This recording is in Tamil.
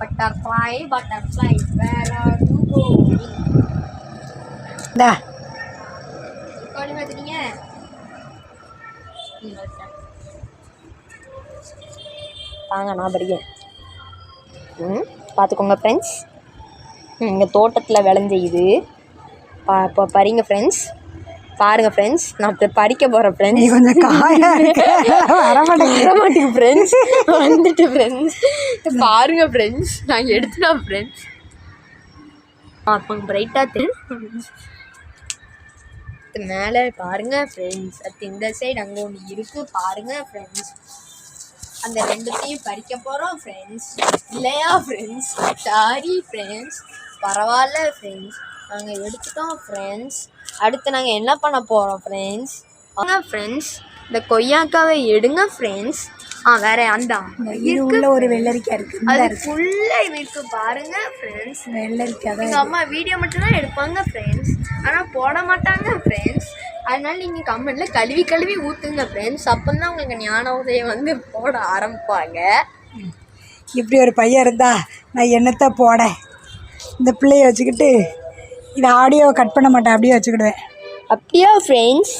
Butterfly, butterfly, where are you going? Da. Kau ni macam ni eh? வாங்க நான் படிக்கிறேன். பார்த்துக்கோங்க ஃப்ரெண்ட்ஸ், எங்கள் தோட்டத்தில் விளைஞ்ச இது இப்போ பறிங்க ஃப்ரெண்ட்ஸ். பாருங்கள் ஃப்ரெண்ட்ஸ், நான் இப்போ பறிக்க போகிறேன் ஃப்ரெண்ட்ஸ். கொஞ்சம் வரமாட்டேங்க ஃப்ரெண்ட்ஸ், வந்துட்டு ஃப்ரெண்ட்ஸ் பாருங்கள் ஃப்ரெண்ட்ஸ், நான் எடுத்துட்டேன் ஃப்ரெண்ட்ஸ். அப்போ பிரைட்டாக தெரியும் மேலே பாருங்கள் ஃப்ரெண்ட்ஸ். அது இந்த சைடு அங்கே ஒன்று இருக்குது பாருங்கள் ஃப்ரெண்ட்ஸ். அந்த ரெண்டுத்தையும் பறிக்க போகிறோம் ஃப்ரெண்ட்ஸ். இல்லையா ஃப்ரெண்ட்ஸ்? சாரி ஃப்ரெண்ட்ஸ், பரவாயில்ல ஃப்ரெண்ட்ஸ், நாங்கள் எடுத்துட்டோம் ஃப்ரெண்ட்ஸ். அடுத்து நாங்கள் என்ன பண்ண போகிறோம் ஃப்ரெண்ட்ஸ்? வாங்க ஃப்ரெண்ட்ஸ், இந்த கொய்யாக்காவை எடுங்க ஃப்ரெண்ட்ஸ். வேறு அந்த உள்ள ஒரு வெள்ளரிக்காய் இருக்குது, அது ஃபுல்லாக இருக்குது பாருங்கள் ஃப்ரெண்ட்ஸ். வெள்ளரிக்காய் தான். எங்கள் அம்மா வீடியோ மட்டும்தான் எடுப்பாங்க ஃப்ரெண்ட்ஸ், ஆனால் போட மாட்டாங்க ஃப்ரெண்ட்ஸ். அதனால நீங்கள் கமெண்ட்டில் கழுவி ஊற்றுங்க ஃப்ரெண்ட்ஸ். அப்போ தான் உங்களுக்கு ஞான உதயம் வந்து போட ஆரம்பிப்பாங்க. இப்படி ஒரு பையன் இருந்தா நான் என்னத்தை போட. இந்த பிள்ளைய வச்சுக்கிட்டு இதை ஆடியோவை கட் பண்ண மாட்டேன், அப்படியே வச்சுக்கிடுவேன். அப்படியா ஃப்ரெண்ட்ஸ்?